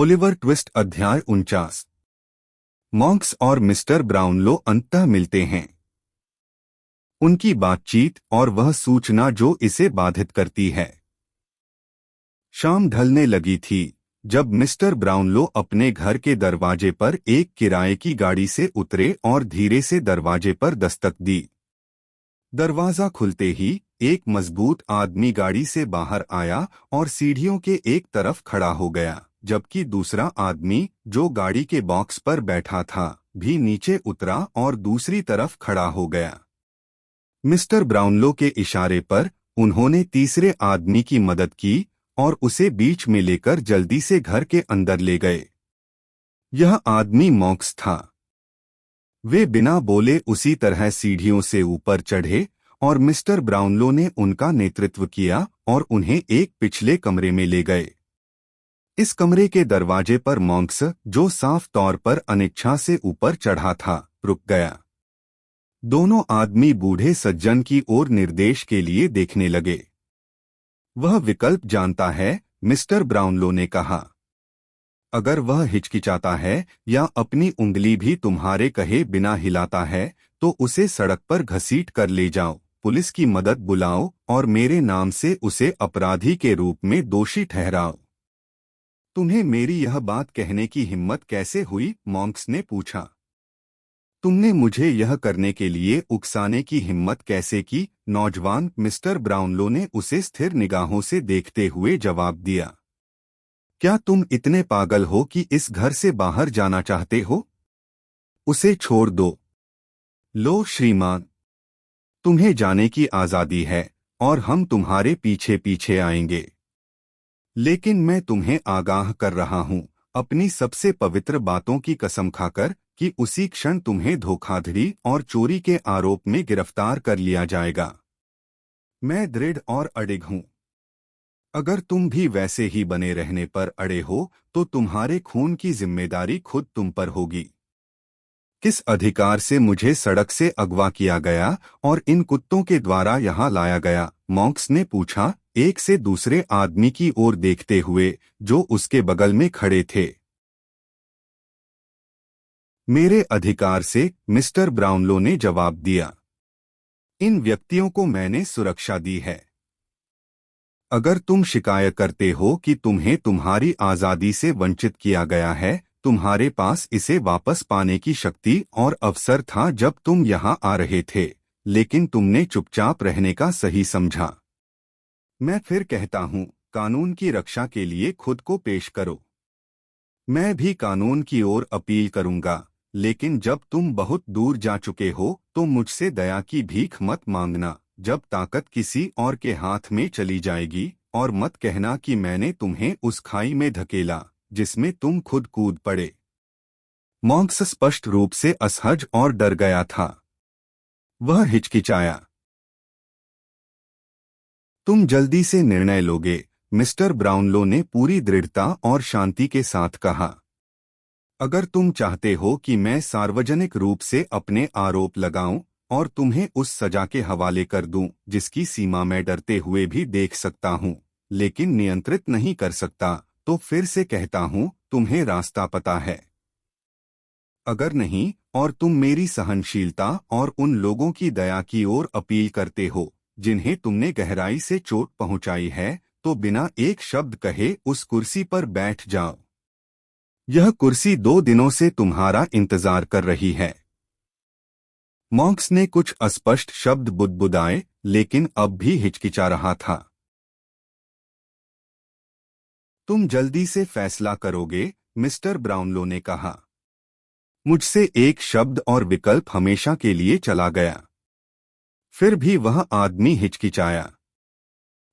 Oliver twist अध्याय 49। Monks और mister Brownlow अंततः मिलते हैं। उनकी बातचीत और वह सूचना जो इसे बाधित करती है। शाम ढलने लगी थी जब मिस्टर ब्राउनलो अपने घर के दरवाजे पर एक किराए की गाड़ी से उतरे और धीरे से दरवाजे पर दस्तक दी। दरवाजा खुलते ही एक मजबूत आदमी गाड़ी से बाहर आया और सीढ़ियों के एक तरफ खड़ा हो गया, जबकि दूसरा आदमी जो गाड़ी के बॉक्स पर बैठा था भी नीचे उतरा और दूसरी तरफ खड़ा हो गया। मिस्टर ब्राउनलो के इशारे पर उन्होंने तीसरे आदमी की मदद की और उसे बीच में लेकर जल्दी से घर के अंदर ले गए। यह आदमी मॉन्क्स था। वे बिना बोले उसी तरह सीढ़ियों से ऊपर चढ़े और मिस्टर ब्राउनलो ने उनका नेतृत्व किया और उन्हें एक पिछले कमरे में ले गए। इस कमरे के दरवाजे पर मॉन्क्स, जो साफ तौर पर अनिच्छा से ऊपर चढ़ा था, रुक गया। दोनों आदमी बूढ़े सज्जन की ओर निर्देश के लिए देखने लगे। वह विकल्प जानता है, मिस्टर ब्राउनलो ने कहा। अगर वह हिचकिचाता है या अपनी उंगली भी तुम्हारे कहे बिना हिलाता है तो उसे सड़क पर घसीट कर ले जाओ, पुलिस की मदद बुलाओ और मेरे नाम से उसे अपराधी के रूप में दोषी ठहराओ। तुम्हें मेरी यह बात कहने की हिम्मत कैसे हुई? मॉन्क्स ने पूछा। तुमने मुझे यह करने के लिए उकसाने की हिम्मत कैसे की? नौजवान मिस्टर ब्राउनलो ने उसे स्थिर निगाहों से देखते हुए जवाब दिया। क्या तुम इतने पागल हो कि इस घर से बाहर जाना चाहते हो? उसे छोड़ दो। लो श्रीमान, तुम्हें जाने की आजादी है और हम तुम्हारे पीछे पीछे आएंगे। लेकिन मैं तुम्हें आगाह कर रहा हूं, अपनी सबसे पवित्र बातों की कसम खाकर, कि उसी क्षण तुम्हें धोखाधड़ी और चोरी के आरोप में गिरफ्तार कर लिया जाएगा। मैं दृढ़ और अडिग हूं। अगर तुम भी वैसे ही बने रहने पर अड़े हो तो तुम्हारे खून की जिम्मेदारी खुद तुम पर होगी। किस अधिकार से मुझे सड़क से अगवा किया गया और इन कुत्तों के द्वारा यहाँ लाया गया? मॉन्क्स ने पूछा, एक से दूसरे आदमी की ओर देखते हुए जो उसके बगल में खड़े थे। मेरे अधिकार से, मिस्टर ब्राउनलो ने जवाब दिया। इन व्यक्तियों को मैंने सुरक्षा दी है। अगर तुम शिकायत करते हो कि तुम्हें तुम्हारी आज़ादी से वंचित किया गया है, तुम्हारे पास इसे वापस पाने की शक्ति और अवसर था जब तुम यहाँ आ रहे थे, लेकिन तुमने चुपचाप रहने का सही समझा। मैं फिर कहता हूँ, कानून की रक्षा के लिए खुद को पेश करो। मैं भी कानून की ओर अपील करूँगा, लेकिन जब तुम बहुत दूर जा चुके हो तो मुझसे दया की भीख मत मांगना जब ताकत किसी और के हाथ में चली जाएगी, और मत कहना कि मैंने तुम्हें उस खाई में धकेला जिसमें तुम खुद कूद पड़े। मॉन्क्स स्पष्ट रूप से असहज और डर गया था। वह हिचकिचाया। तुम जल्दी से निर्णय लोगे, मिस्टर ब्राउनलो ने पूरी दृढ़ता और शांति के साथ कहा। अगर तुम चाहते हो कि मैं सार्वजनिक रूप से अपने आरोप लगाऊं और तुम्हें उस सजा के हवाले कर दूं जिसकी सीमा मैं डरते हुए भी देख सकता हूं, लेकिन नियंत्रित नहीं कर सकता, तो फिर से कहता हूं, तुम्हें रास्ता पता है। अगर नहीं, और तुम मेरी सहनशीलता और उन लोगों की दया की ओर अपील करते हो जिन्हें तुमने गहराई से चोट पहुंचाई है, तो बिना एक शब्द कहे उस कुर्सी पर बैठ जाओ। यह कुर्सी 2 दिनों से तुम्हारा इंतजार कर रही है। मॉन्क्स ने कुछ अस्पष्ट शब्द बुदबुदाए, लेकिन अब भी हिचकिचा रहा था। तुम जल्दी से फैसला करोगे, मिस्टर ब्राउनलो ने कहा। मुझसे एक शब्द और विकल्प हमेशा के लिए चला गया। फिर भी वह आदमी हिचकिचाया।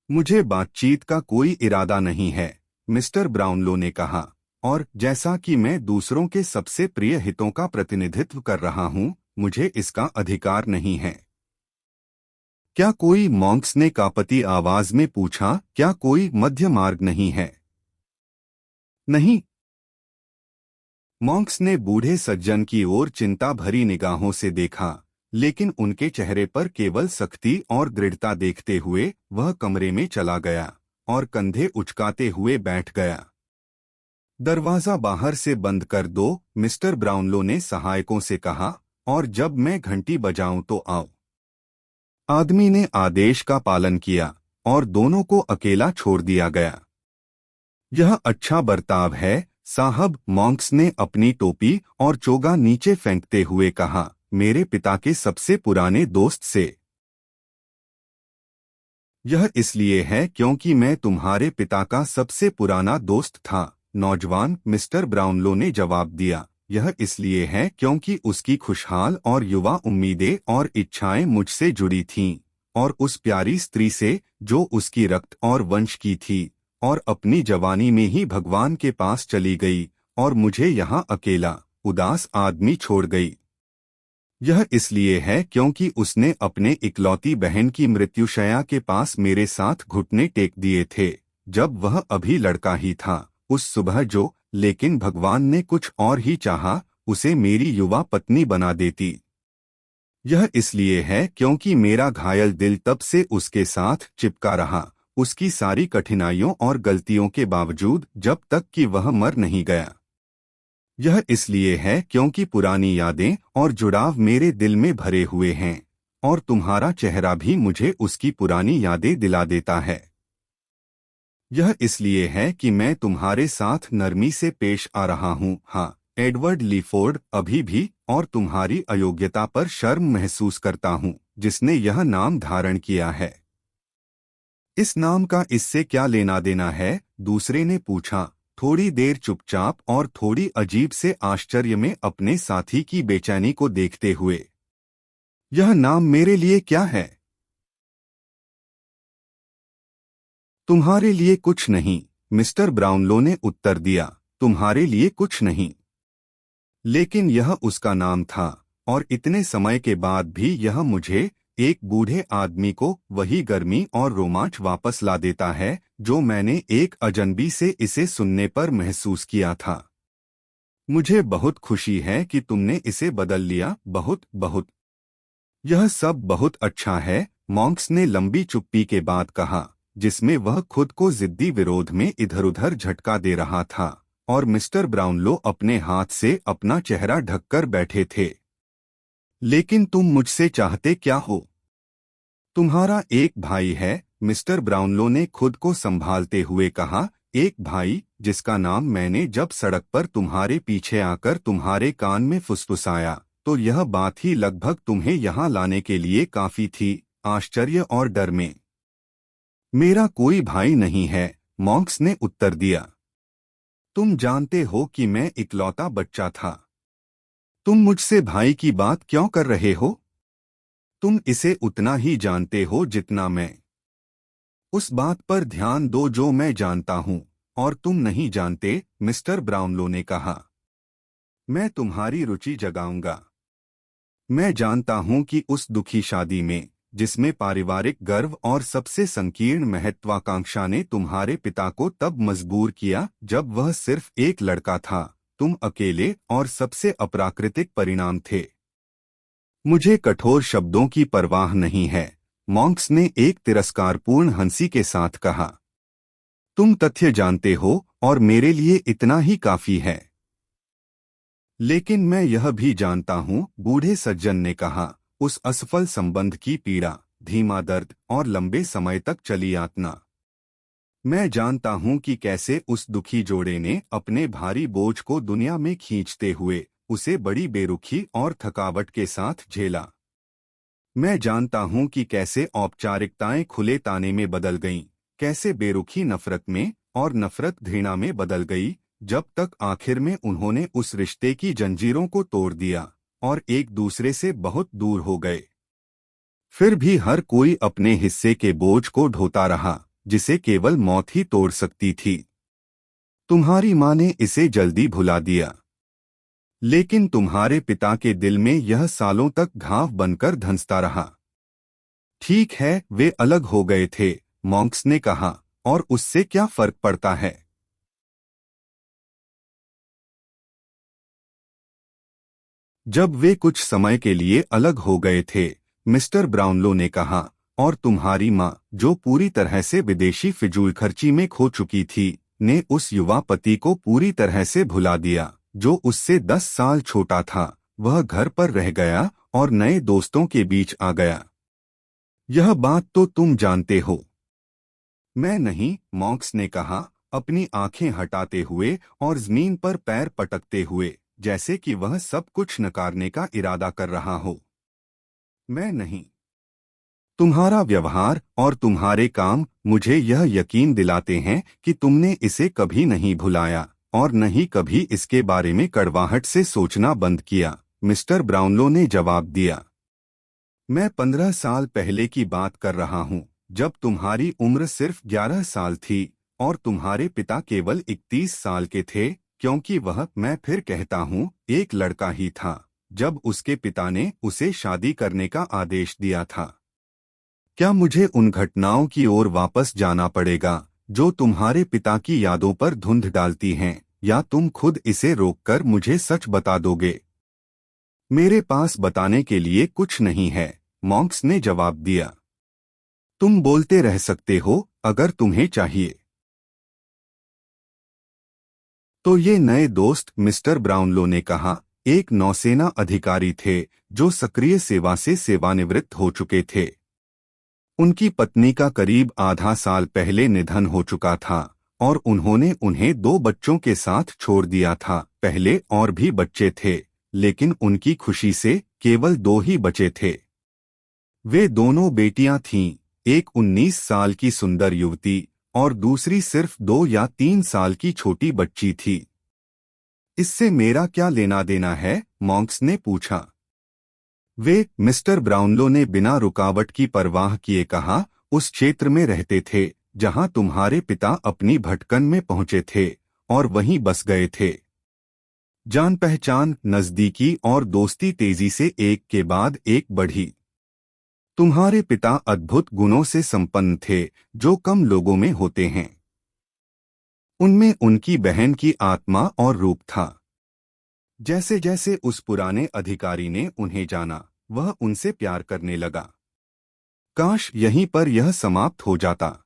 मुझे बातचीत का कोई इरादा नहीं है, मिस्टर ब्राउनलो ने कहा, और जैसा कि मैं दूसरों के सबसे प्रिय हितों का प्रतिनिधित्व कर रहा हूं, मुझे इसका अधिकार नहीं है। क्या कोई? मॉन्क्स ने कांपती आवाज में पूछा, क्या कोई मध्य मार्ग नहीं है? नहीं। मॉन्क्स ने बूढ़े सज्जन की ओर चिंता भरी निगाहों से देखा, लेकिन उनके चेहरे पर केवल सख्ती और दृढ़ता देखते हुए वह कमरे में चला गया और कंधे उचकाते हुए बैठ गया। दरवाजा बाहर से बंद कर दो, मिस्टर ब्राउनलो ने सहायकों से कहा, और जब मैं घंटी बजाऊं तो आओ। आदमी ने आदेश का पालन किया और दोनों को अकेला छोड़ दिया गया। यह अच्छा बर्ताव है, साहब, मॉन्क्स ने अपनी टोपी और चोगा नीचे फेंकते हुए कहा, मेरे पिता के सबसे पुराने दोस्त से। यह इसलिए है क्योंकि मैं तुम्हारे पिता का सबसे पुराना दोस्त था, नौजवान, मिस्टर ब्राउनलो ने जवाब दिया। यह इसलिए है क्योंकि उसकी खुशहाल और युवा उम्मीदें और इच्छाएं मुझसे जुड़ी थीं, और उस प्यारी स्त्री से जो उसकी रक्त और वंश की थी, और अपनी जवानी में ही भगवान के पास चली गई और मुझे यहाँ अकेला, उदास आदमी छोड़ गई। यह इसलिए है क्योंकि उसने अपने इकलौती बहन की मृत्युशैया के पास मेरे साथ घुटने टेक दिए थे, जब वह अभी लड़का ही था, उस सुबह जो, लेकिन भगवान ने कुछ और ही चाहा, उसे मेरी युवा पत्नी बना देती। यह इसलिए है क्योंकि मेरा घायल दिल तब से उसके साथ चिपका रहा, उसकी सारी कठिनाइयों और गलतियों के बावजूद, जब तक कि वह मर नहीं गया। यह इसलिए है क्योंकि पुरानी यादें और जुड़ाव मेरे दिल में भरे हुए हैं, और तुम्हारा चेहरा भी मुझे उसकी पुरानी यादें दिला देता है। यह इसलिए है कि मैं तुम्हारे साथ नरमी से पेश आ रहा हूँ, हाँ, एडवर्ड लीफोर्ड, अभी भी, और तुम्हारी अयोग्यता पर शर्म महसूस करता हूँ, जिसने यह नाम धारण किया है। इस नाम का इससे क्या लेना देना है? दूसरे ने पूछा, थोड़ी देर चुपचाप और थोड़ी अजीब से आश्चर्य में अपने साथी की बेचैनी को देखते हुए। यह नाम मेरे लिए क्या है? तुम्हारे लिए कुछ नहीं, मिस्टर ब्राउनलो ने उत्तर दिया, तुम्हारे लिए कुछ नहीं। लेकिन यह उसका नाम था, और इतने समय के बाद भी यह मुझे, एक बूढ़े आदमी को, वही गर्मी और रोमांच वापस ला देता है जो मैंने एक अजनबी से इसे सुनने पर महसूस किया था। मुझे बहुत खुशी है कि तुमने इसे बदल लिया, बहुत बहुत। यह सब बहुत अच्छा है, मॉन्क्स ने लंबी चुप्पी के बाद कहा, जिसमें वह खुद को जिद्दी विरोध में इधर-उधर झटका दे रहा था, और मिस्टर ब्राउनलो अपने हाथ से अपना चेहरा ढककर बैठे थे। लेकिन तुम मुझसे चाहते क्या हो? तुम्हारा एक भाई है, मिस्टर ब्राउनलो ने खुद को संभालते हुए कहा, एक भाई जिसका नाम मैंने जब सड़क पर तुम्हारे पीछे आकर तुम्हारे कान में फुसफुसाया, तो यह बात ही लगभग तुम्हें यहाँ लाने के लिए काफी थी, आश्चर्य और डर में। मेरा कोई भाई नहीं है, मॉन्क्स ने उत्तर दिया। तुम जानते हो कि मैं इकलौता बच्चा था। तुम मुझसे भाई की बात क्यों कर रहे हो? तुम इसे उतना ही जानते हो जितना मैं। उस बात पर ध्यान दो जो मैं जानता हूँ, और तुम नहीं जानते, मिस्टर ब्राउनलो ने कहा। मैं तुम्हारी रुचि जगाऊंगा। मैं जानता हूँ कि उस दुखी शादी में, जिसमें पारिवारिक गर्व और सबसे संकीर्ण महत्वाकांक्षा ने तुम्हारे पिता को तब मजबूर किया जब वह सिर्फ एक लड़का था, तुम अकेले और सबसे अप्राकृतिक परिणाम थे। मुझे कठोर शब्दों की परवाह नहीं है, मॉन्क्स ने एक तिरस्कारपूर्ण हंसी के साथ कहा। तुम तथ्य जानते हो और मेरे लिए इतना ही काफी है। लेकिन मैं यह भी जानता हूँ, बूढ़े सज्जन ने कहा, उस असफल संबंध की पीड़ा, धीमा दर्द और लंबे समय तक चली यातना। मैं जानता हूँ कि कैसे उस दुखी जोड़े ने अपने भारी बोझ को दुनिया में खींचते हुए उसे बड़ी बेरुखी और थकावट के साथ झेला। मैं जानता हूँ कि कैसे औपचारिकताएं खुले ताने में बदल गईं, कैसे बेरुखी नफरत में और नफरत घृणा में बदल गई, जब तक आखिर में उन्होंने उस रिश्ते की जंजीरों को तोड़ दिया और एक दूसरे से बहुत दूर हो गए। फिर भी हर कोई अपने हिस्से के बोझ को ढोता रहा, जिसे केवल मौत ही तोड़ सकती थी। तुम्हारी माँ ने इसे जल्दी भुला दिया, लेकिन तुम्हारे पिता के दिल में यह सालों तक घाव बनकर धंसता रहा। ठीक है, वे अलग हो गए थे, मॉन्क्स ने कहा, और उससे क्या फर्क पड़ता है? जब वे कुछ समय के लिए अलग हो गए थे, मिस्टर ब्राउनलो ने कहा, और तुम्हारी माँ, जो पूरी तरह से विदेशी फिजूलखर्ची में खो चुकी थी, ने उस युवा पति को पूरी तरह से भुला दिया जो उससे 10 साल छोटा था। वह घर पर रह गया और नए दोस्तों के बीच आ गया। यह बात तो तुम जानते हो। मैं नहीं, मॉन्क्स ने कहा, अपनी आंखें हटाते हुए और जमीन पर पैर पटकते हुए, जैसे कि वह सब कुछ नकारने का इरादा कर रहा हो। मैं नहीं। तुम्हारा व्यवहार और तुम्हारे काम मुझे यह यकीन दिलाते हैं कि तुमने इसे कभी नहीं भुलाया और न ही कभी इसके बारे में कड़वाहट से सोचना बंद किया, मिस्टर ब्राउनलो ने जवाब दिया। मैं 15 साल पहले की बात कर रहा हूँ, जब तुम्हारी उम्र सिर्फ 11 साल थी और तुम्हारे पिता केवल 31 साल के थे, क्योंकि वह, मैं फिर कहता हूँ, एक लड़का ही था जब उसके पिता ने उसे शादी करने का आदेश दिया था। क्या मुझे उन घटनाओं की ओर वापस जाना पड़ेगा जो तुम्हारे पिता की यादों पर धुंध डालती हैं, या तुम खुद इसे रोककर मुझे सच बता दोगे? मेरे पास बताने के लिए कुछ नहीं है, मॉन्क्स ने जवाब दिया। तुम बोलते रह सकते हो अगर तुम्हें चाहिए। तो ये नए दोस्त, मिस्टर ब्राउनलो ने कहा, एक नौसेना अधिकारी थे जो सक्रिय सेवा से सेवानिवृत्त हो चुके थे। उनकी पत्नी का करीब आधा साल पहले निधन हो चुका था और उन्होंने उन्हें 2 बच्चों के साथ छोड़ दिया था। पहले और भी बच्चे थे, लेकिन उनकी खुशी से केवल 2 ही बचे थे। वे दोनों बेटियां थीं, एक 19 साल की सुंदर युवती और दूसरी सिर्फ 2 या 3 साल की छोटी बच्ची थी। इससे मेरा क्या लेना देना है? मॉन्क्स ने पूछा। वे, मिस्टर ब्राउनलो ने बिना रुकावट की परवाह किए कहा, उस क्षेत्र में रहते थे जहां तुम्हारे पिता अपनी भटकन में पहुंचे थे और वहीं बस गए थे। जान पहचान, नजदीकी और दोस्ती तेजी से एक के बाद एक बढ़ी। तुम्हारे पिता अद्भुत गुणों से संपन्न थे जो कम लोगों में होते हैं। उनमें उनकी बहन की आत्मा और रूप था। जैसे जैसे उस पुराने अधिकारी ने उन्हें जाना, वह उनसे प्यार करने लगा। काश यहीं पर यह समाप्त हो जाता।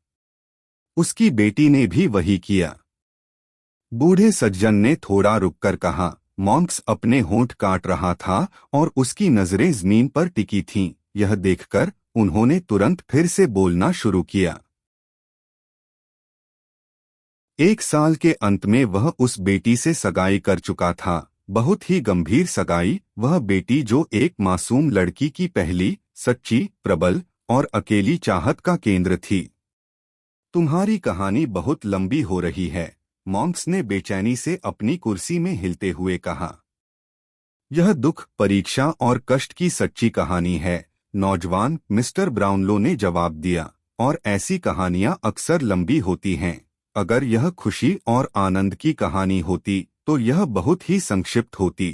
उसकी बेटी ने भी वही किया। बूढ़े सज्जन ने थोड़ा रुककर कहा। मॉन्क्स अपने होंठ काट रहा था और उसकी नजरें जमीन पर टिकी थीं। यह देखकर उन्होंने तुरंत फिर से बोलना शुरू किया। 1 साल के अंत में वह उस बेटी से सगाई कर चुका था, बहुत ही गंभीर सगाई। वह बेटी जो एक मासूम लड़की की पहली, सच्ची, प्रबल और अकेली चाहत का केंद्र थी। तुम्हारी कहानी बहुत लंबी हो रही है, मॉन्क्स ने बेचैनी से अपनी कुर्सी में हिलते हुए कहा। यह दुख, परीक्षा और कष्ट की सच्ची कहानी है, नौजवान, मिस्टर ब्राउनलो ने जवाब दिया, और ऐसी कहानियां अक्सर लंबी होती हैं। अगर यह खुशी और आनंद की कहानी होती तो यह बहुत ही संक्षिप्त होती।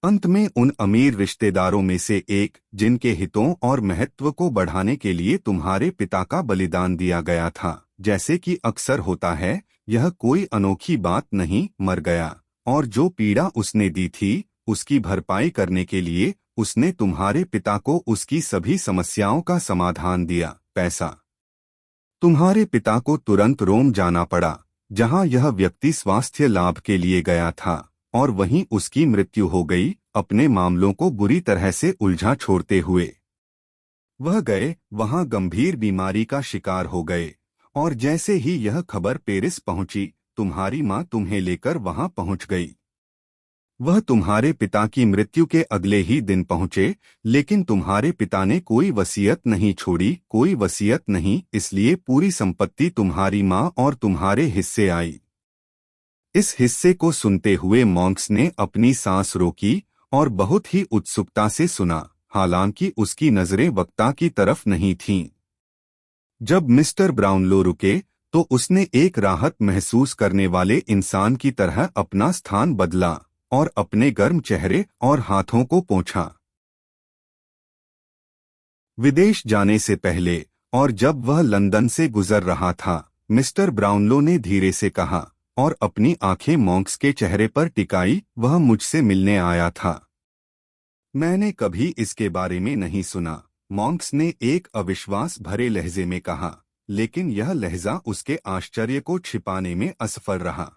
अंत में उन अमीर रिश्तेदारों में से एक, जिनके हितों और महत्व को बढ़ाने के लिए तुम्हारे पिता का बलिदान दिया गया था, जैसे कि अक्सर होता है, यह कोई अनोखी बात नहीं, मर गया। और जो पीड़ा उसने दी थी, उसकी भरपाई करने के लिए उसने तुम्हारे पिता को उसकी सभी समस्याओं का समाधान दिया, पैसा। तुम्हारे पिता को तुरंत रोम जाना पड़ा, जहां यह व्यक्ति स्वास्थ्य लाभ के लिए गया था, और वहीं उसकी मृत्यु हो गई, अपने मामलों को बुरी तरह से उलझा छोड़ते हुए। वह गए, वहां गंभीर बीमारी का शिकार हो गए, और जैसे ही यह खबर पेरिस पहुंची, तुम्हारी मां तुम्हें लेकर वहां पहुंच गई। वह तुम्हारे पिता की मृत्यु के अगले ही दिन पहुंचे, लेकिन तुम्हारे पिता ने कोई वसीयत नहीं छोड़ी, कोई वसीयत नहीं, इसलिए पूरी संपत्ति तुम्हारी मां और तुम्हारे हिस्से आई। इस हिस्से को सुनते हुए मॉन्क्स ने अपनी सांस रोकी और बहुत ही उत्सुकता से सुना, हालांकि उसकी नजरें वक्ता की तरफ नहीं थीं। जब मिस्टर ब्राउनलो रुके, तो उसने एक राहत महसूस करने वाले इंसान की तरह अपना स्थान बदला और अपने गर्म चेहरे और हाथों को पोंछा। विदेश जाने से पहले और जब वह लंदन से गुजर रहा था, मिस्टर ब्राउनलो ने धीरे से कहा, और अपनी आंखें मॉन्क्स के चेहरे पर टिकाई, वह मुझसे मिलने आया था। मैंने कभी इसके बारे में नहीं सुना, मॉन्क्स ने एक अविश्वास भरे लहजे में कहा। लेकिन यह लहजा उसके आश्चर्य को छिपाने में असफल रहा।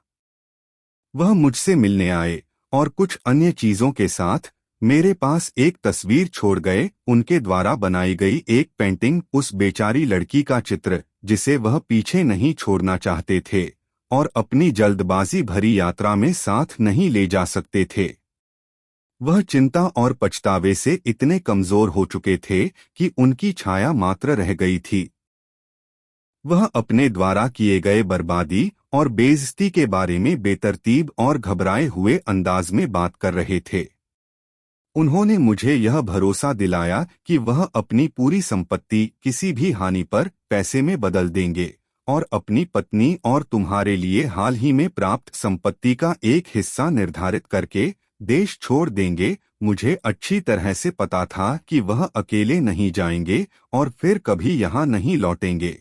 वह मुझसे मिलने आए और कुछ अन्य चीजों के साथ मेरे पास एक तस्वीर छोड़ गए, उनके द्वारा बनाई गई एक पेंटिंग, उस बेचारी लड़की का चित्र जिसे वह पीछे नहीं छोड़ना चाहते थे और अपनी जल्दबाजी भरी यात्रा में साथ नहीं ले जा सकते थे। वह चिंता और पछतावे से इतने कमजोर हो चुके थे कि उनकी छाया मात्र रह गई थी। वह अपने द्वारा किए गए बर्बादी और बेइज्जती के बारे में बेतरतीब और घबराए हुए अंदाज में बात कर रहे थे। उन्होंने मुझे यह भरोसा दिलाया कि वह अपनी पूरी संपत्ति किसी भी हानि पर पैसे में बदल देंगे और अपनी पत्नी और तुम्हारे लिए हाल ही में प्राप्त संपत्ति का एक हिस्सा निर्धारित करके देश छोड़ देंगे। मुझे अच्छी तरह से पता था कि वह अकेले नहीं जाएंगे और फिर कभी यहाँ नहीं लौटेंगे।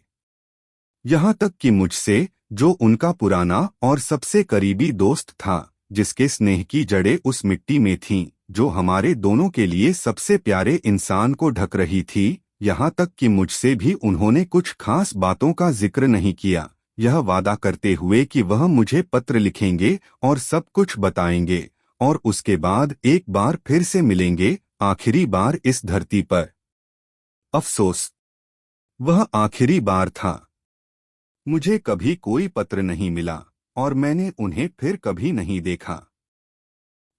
यहाँ तक कि मुझसे, जो उनका पुराना और सबसे करीबी दोस्त था, जिसके स्नेह की जड़ें उस मिट्टी में थीं जो हमारे दोनों के लिए सबसे प्यारे इंसान को ढक रही थी, यहाँ तक कि मुझसे भी उन्होंने कुछ खास बातों का जिक्र नहीं किया, यह वादा करते हुए कि वह मुझे पत्र लिखेंगे और सब कुछ बताएंगे और उसके बाद एक बार फिर से मिलेंगे, आखिरी बार इस धरती पर। अफसोस, वह आखिरी बार था। मुझे कभी कोई पत्र नहीं मिला और मैंने उन्हें फिर कभी नहीं देखा।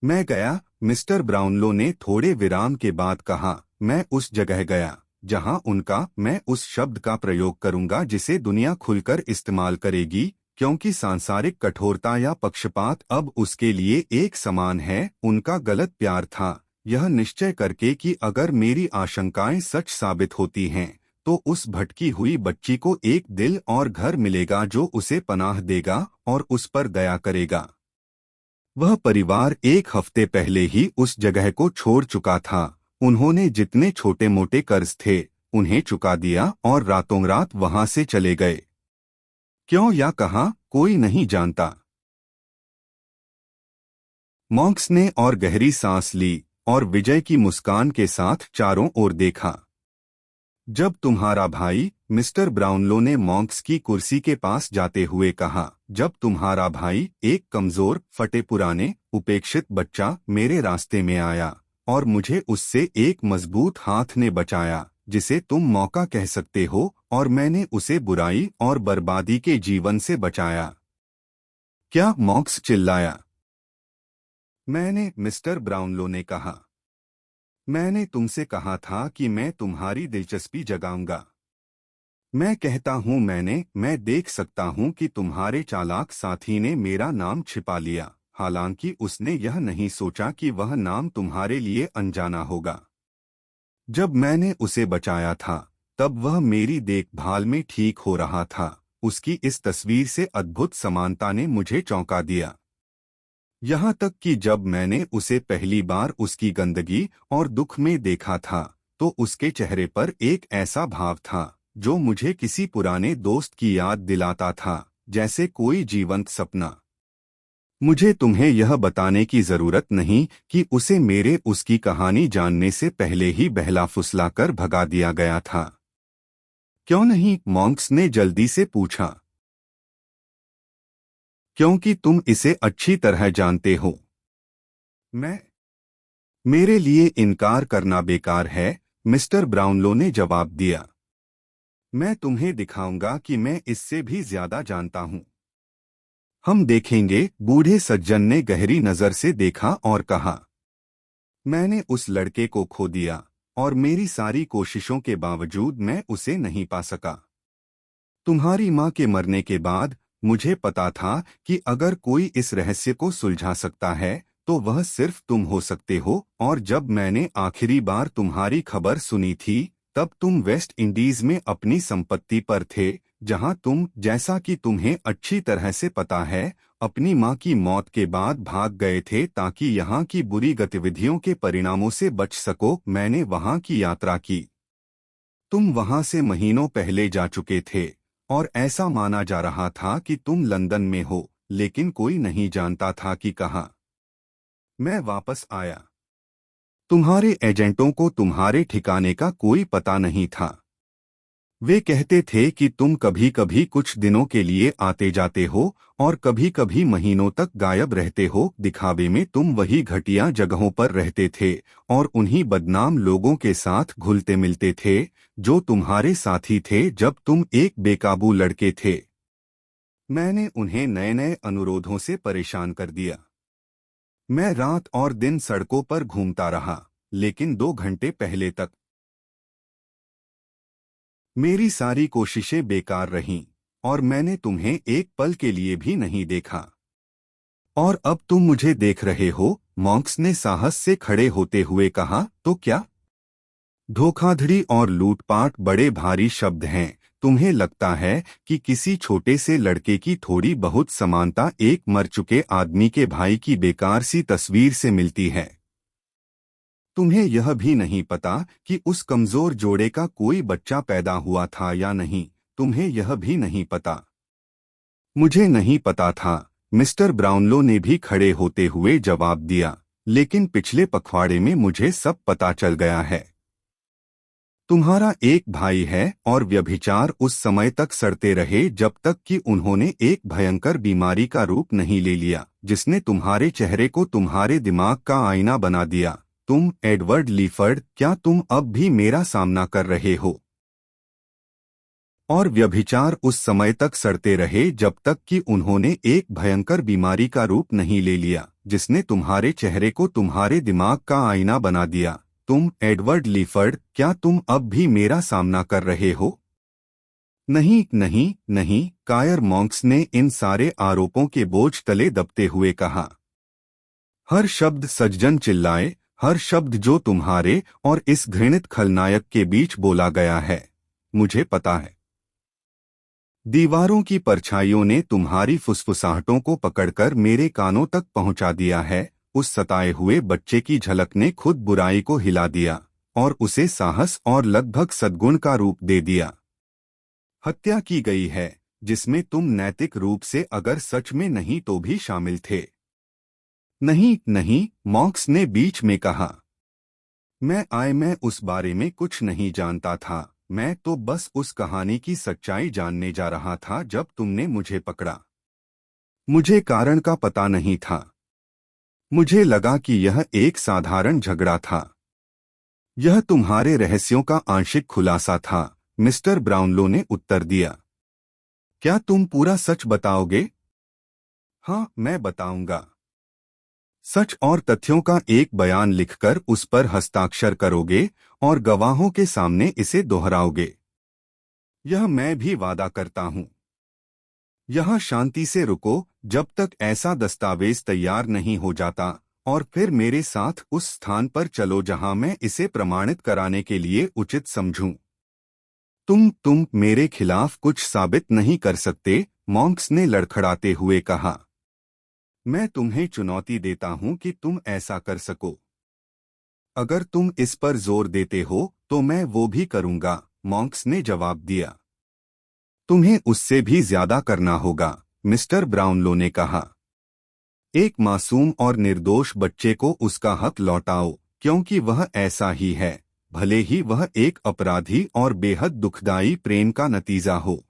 मैं गया, मिस्टर ब्राउनलो ने थोड़े विराम के बाद कहा। मैं उस जगह गया जहां उनका, मैं उस शब्द का प्रयोग करूंगा जिसे दुनिया खुलकर इस्तेमाल करेगी, क्योंकि सांसारिक कठोरता या पक्षपात अब उसके लिए एक समान है, उनका गलत प्यार था, यह निश्चय करके कि अगर मेरी आशंकाएं सच साबित होती हैं तो उस भटकी हुई बच्ची को एक दिल और घर मिलेगा जो उसे पनाह देगा और उस पर दया करेगा। वह परिवार एक हफ्ते पहले ही उस जगह को छोड़ चुका था। उन्होंने जितने छोटे मोटे कर्ज थे उन्हें चुका दिया और रातों रात वहां से चले गए। क्यों या कहाँ, कोई नहीं जानता। मॉन्क्स ने और गहरी सांस ली और विजय की मुस्कान के साथ चारों ओर देखा। जब तुम्हारा भाई, मिस्टर ब्राउनलो ने मॉन्क्स की कुर्सी के पास जाते हुए कहा, जब तुम्हारा भाई, एक कमजोर, फटे पुराने, उपेक्षित बच्चा मेरे रास्ते में आया और मुझे उससे एक मजबूत हाथ ने बचाया जिसे तुम मौका कह सकते हो, और मैंने उसे बुराई और बर्बादी के जीवन से बचाया। क्या? मॉन्क्स चिल्लाया। मैंने, मिस्टर ब्राउनलो ने कहा। मैंने तुमसे कहा था कि मैं तुम्हारी दिलचस्पी जगाऊंगा। मैं कहता हूं मैं देख सकता हूं कि तुम्हारे चालाक साथी ने मेरा नाम छिपा लिया, हालांकि उसने यह नहीं सोचा कि वह नाम तुम्हारे लिए अनजाना होगा। जब मैंने उसे बचाया था तब वह मेरी देखभाल में ठीक हो रहा था। उसकी इस तस्वीर से अद्भुत समानता ने मुझे चौंका दिया। यहाँ तक कि जब मैंने उसे पहली बार उसकी गंदगी और दुख में देखा था तो उसके चेहरे पर एक ऐसा भाव था जो मुझे किसी पुराने दोस्त की याद दिलाता था, जैसे कोई जीवंत सपना। मुझे तुम्हें यह बताने की जरूरत नहीं कि उसे मेरे उसकी कहानी जानने से पहले ही बहला फुसला कर भगा दिया गया था। क्यों नहीं? मॉन्क्स ने जल्दी से पूछा। क्योंकि तुम इसे अच्छी तरह जानते हो। मैं, मेरे लिए इनकार करना बेकार है, मिस्टर ब्राउनलो ने जवाब दिया। मैं तुम्हें दिखाऊंगा कि मैं इससे भी ज्यादा जानता हूं। हम देखेंगे, बूढ़े सज्जन ने गहरी नजर से देखा और कहा। मैंने उस लड़के को खो दिया और मेरी सारी कोशिशों के बावजूद मैं उसे नहीं पा सका। तुम्हारी मां के मरने के बाद मुझे पता था कि अगर कोई इस रहस्य को सुलझा सकता है तो वह सिर्फ तुम हो सकते हो, और जब मैंने आखिरी बार तुम्हारी खबर सुनी थी तब तुम वेस्ट इंडीज में अपनी संपत्ति पर थे, जहां तुम, जैसा कि तुम्हें अच्छी तरह से पता है, अपनी मां की मौत के बाद भाग गए थे ताकि यहां की बुरी गतिविधियों के परिणामों से बच सको। मैंने वहां की यात्रा की। तुम वहां से महीनों पहले जा चुके थे और ऐसा माना जा रहा था कि तुम लंदन में हो, लेकिन कोई नहीं जानता था कि कहाँ। मैं वापस आया। तुम्हारे एजेंटों को तुम्हारे ठिकाने का कोई पता नहीं था। वे कहते थे कि तुम कभी कभी कुछ दिनों के लिए आते जाते हो और कभी कभी महीनों तक गायब रहते हो। दिखावे में तुम वही घटिया जगहों पर रहते थे और उन्हीं बदनाम लोगों के साथ घुलते मिलते थे जो तुम्हारे साथी थे जब तुम एक बेकाबू लड़के थे। मैंने उन्हें नए नए अनुरोधों से परेशान कर दिया। मैं रात और दिन सड़कों पर घूमता रहा, लेकिन 2 घंटे पहले तक मेरी सारी कोशिशें बेकार रहीं और मैंने तुम्हें एक पल के लिए भी नहीं देखा। और अब तुम मुझे देख रहे हो, मॉन्क्स ने साहस से खड़े होते हुए कहा। तो क्या? धोखाधड़ी और लूटपाट बड़े भारी शब्द हैं। तुम्हें लगता है कि किसी छोटे से लड़के की थोड़ी बहुत समानता एक मर चुके आदमी के भाई की बेकार सी तस्वीर से मिलती है। तुम्हें यह भी नहीं पता कि उस कमजोर जोड़े का कोई बच्चा पैदा हुआ था या नहीं। तुम्हें यह भी नहीं पता। मुझे नहीं पता था, मिस्टर ब्राउनलो ने भी खड़े होते हुए जवाब दिया, लेकिन पिछले पखवाड़े में मुझे सब पता चल गया है। तुम्हारा एक भाई है और व्यभिचार उस समय तक सड़ते रहे जब तक कि उन्होंने एक भयंकर बीमारी का रूप नहीं ले लिया जिसने तुम्हारे चेहरे को तुम्हारे दिमाग का आईना बना दिया। तुम एडवर्ड लीफर्ड, क्या तुम अब भी मेरा सामना कर रहे हो? और व्यभिचार उस समय तक सड़ते रहे जब तक कि उन्होंने एक भयंकर बीमारी का रूप नहीं ले लिया जिसने तुम्हारे चेहरे को तुम्हारे दिमाग का आईना बना दिया। तुम एडवर्ड लीफर्ड, क्या तुम अब भी मेरा सामना कर रहे हो? नहीं नहीं नहीं, कायर मॉन्क्स ने इन सारे आरोपों के बोझ तले दबते हुए कहा। हर शब्द सज्जन चिल्लाए, हर शब्द जो तुम्हारे और इस घृणित खलनायक के बीच बोला गया है। मुझे पता है। दीवारों की परछाइयों ने तुम्हारी फुसफुसाहटों को पकड़कर मेरे कानों तक पहुंचा दिया है। उस सताए हुए बच्चे की झलक ने खुद बुराई को हिला दिया और उसे साहस और लगभग सद्गुण का रूप दे दिया। हत्या की गई है जिसमें तुम नैतिक रूप से अगर सच में नहीं तो भी शामिल थे। नहीं नहीं, मॉन्क्स ने बीच में कहा। मैं उस बारे में कुछ नहीं जानता था। मैं तो बस उस कहानी की सच्चाई जानने जा रहा था जब तुमने मुझे पकड़ा। मुझे कारण का पता नहीं था। मुझे लगा कि यह एक साधारण झगड़ा था। यह तुम्हारे रहस्यों का आंशिक खुलासा था, मिस्टर ब्राउनलो ने उत्तर दिया। क्या तुम पूरा सच बताओगे? हाँ, मैं बताऊंगा। सच और तथ्यों का एक बयान लिखकर उस पर हस्ताक्षर करोगे और गवाहों के सामने इसे दोहराओगे। यह मैं भी वादा करता हूं। यहाँ शांति से रुको जब तक ऐसा दस्तावेज तैयार नहीं हो जाता और फिर मेरे साथ उस स्थान पर चलो जहां मैं इसे प्रमाणित कराने के लिए उचित समझूं। तुम मेरे खिलाफ कुछ साबित नहीं कर सकते, मॉन्क्स ने लड़खड़ाते हुए कहा। मैं तुम्हें चुनौती देता हूं कि तुम ऐसा कर सको। अगर तुम इस पर जोर देते हो तो मैं वो भी करूंगा, मॉन्क्स ने जवाब दिया। तुम्हें उससे भी ज्यादा करना होगा, मिस्टर ब्राउनलो ने कहा। एक मासूम और निर्दोष बच्चे को उसका हक लौटाओ, क्योंकि वह ऐसा ही है, भले ही वह एक अपराधी और बेहद दुखदायी प्रेम का नतीजा हो।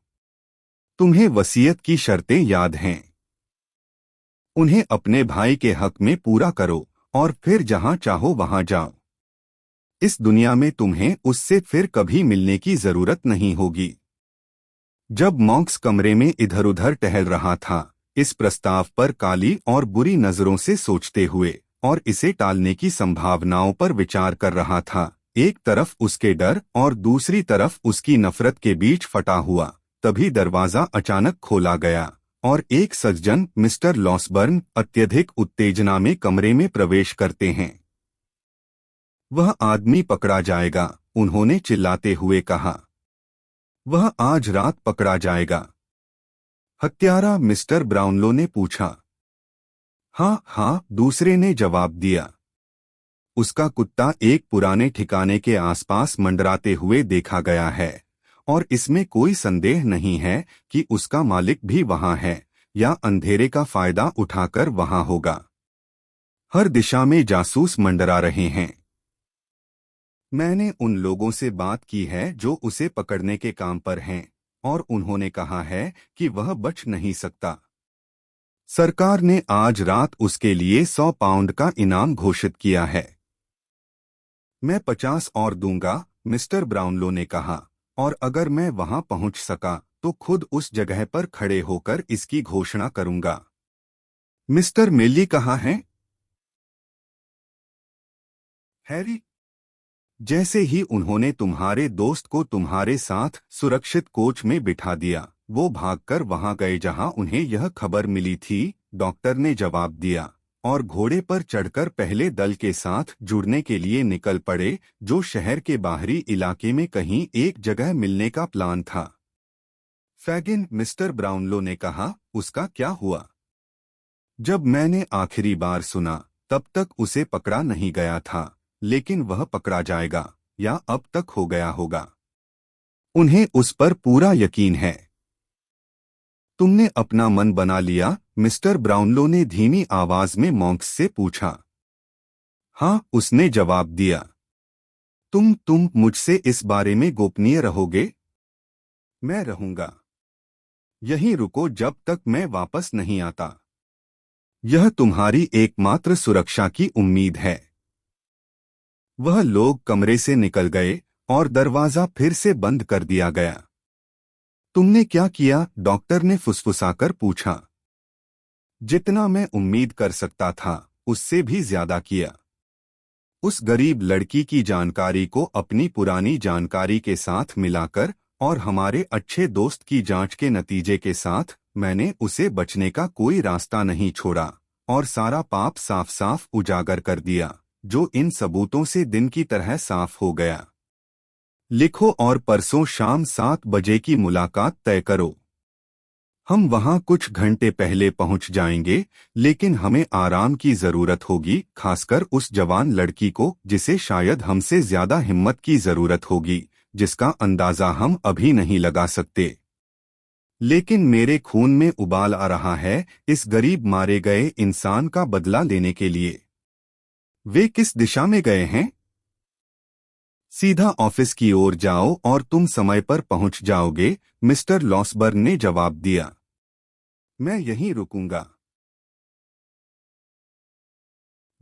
तुम्हें वसीयत की शर्तें याद हैं। उन्हें अपने भाई के हक में पूरा करो और फिर जहां चाहो वहां जाओ। इस दुनिया में तुम्हें उससे फिर कभी मिलने की जरूरत नहीं होगी। जब मॉन्क्स कमरे में इधर उधर टहल रहा था, इस प्रस्ताव पर काली और बुरी नजरों से सोचते हुए और इसे टालने की संभावनाओं पर विचार कर रहा था, एक तरफ उसके डर और दूसरी तरफ उसकी नफरत के बीच फटा हुआ, तभी दरवाजा अचानक खोला गया और एक सज्जन मिस्टर लॉसबर्न अत्यधिक उत्तेजना में कमरे में प्रवेश करते हैं। वह आदमी पकड़ा जाएगा, उन्होंने चिल्लाते हुए कहा। वह आज रात पकड़ा जाएगा। हत्यारा, मिस्टर ब्राउनलो ने पूछा। हाँ हाँ, दूसरे ने जवाब दिया। उसका कुत्ता एक पुराने ठिकाने के आसपास मंडराते हुए देखा गया है और इसमें कोई संदेह नहीं है कि उसका मालिक भी वहां है या अंधेरे का फायदा उठाकर वहां होगा। हर दिशा में जासूस मंडरा रहे हैं। मैंने उन लोगों से बात की है जो उसे पकड़ने के काम पर हैं, और उन्होंने कहा है कि वह बच नहीं सकता। सरकार ने आज रात उसके लिए 100 पाउंड का इनाम घोषित किया है। मैं 50 और दूंगा, मिस्टर ब्राउनलो ने कहा, और अगर मैं वहां पहुंच सका तो खुद उस जगह पर खड़े होकर इसकी घोषणा करूंगा। मिस्टर मेली कहाँ हैं? हैरी, जैसे ही उन्होंने तुम्हारे दोस्त को तुम्हारे साथ सुरक्षित कोच में बिठा दिया, वो भागकर वहां गए जहां उन्हें यह खबर मिली थी, डॉक्टर ने जवाब दिया, और घोड़े पर चढ़कर पहले दल के साथ जुड़ने के लिए निकल पड़े, जो शहर के बाहरी इलाके में कहीं एक जगह मिलने का प्लान था। फैगिन, मिस्टर ब्राउनलो ने कहा, उसका क्या हुआ? जब मैंने आखिरी बार सुना, तब तक उसे पकड़ा नहीं गया था, लेकिन वह पकड़ा जाएगा, या अब तक हो गया होगा। उन्हें उस पर पूरा यकीन है। तुमने अपना मन बना लिया? मिस्टर ब्राउनलो ने धीमी आवाज में मॉन्क्स से पूछा। हाँ, उसने जवाब दिया। तुम मुझसे इस बारे में गोपनीय रहोगे? मैं रहूंगा। यहीं रुको जब तक मैं वापस नहीं आता। यह तुम्हारी एकमात्र सुरक्षा की उम्मीद है। वह लोग कमरे से निकल गए और दरवाजा फिर से बंद कर दिया गया। तुमने क्या किया? डॉक्टर ने फुसफुसाकर पूछा। जितना मैं उम्मीद कर सकता था, उससे भी ज्यादा किया। उस गरीब लड़की की जानकारी को अपनी पुरानी जानकारी के साथ मिलाकर और हमारे अच्छे दोस्त की जांच के नतीजे के साथ मैंने उसे बचने का कोई रास्ता नहीं छोड़ा और सारा पाप साफ साफ उजागर कर दिया, जो इन सबूतों से दिन की तरह साफ हो गया। लिखो और परसों शाम 7 बजे की मुलाकात तय करो। हम वहां कुछ घंटे पहले पहुंच जाएंगे, लेकिन हमें आराम की जरूरत होगी, खासकर उस जवान लड़की को जिसे शायद हमसे ज्यादा हिम्मत की जरूरत होगी, जिसका अंदाजा हम अभी नहीं लगा सकते। लेकिन मेरे खून में उबाल आ रहा है इस गरीब मारे गए इंसान का बदला लेने के लिए। वे किस दिशा में गए हैं? सीधा ऑफिस की ओर जाओ और तुम समय पर पहुंच जाओगे, मिस्टर लॉसबर्न ने जवाब दिया। मैं यहीं रुकूंगा।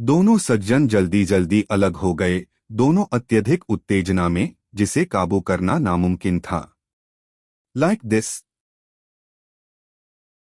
दोनों सज्जन जल्दी जल्दी अलग हो गए, दोनों अत्यधिक उत्तेजना में, जिसे काबू करना नामुमकिन था। Like this.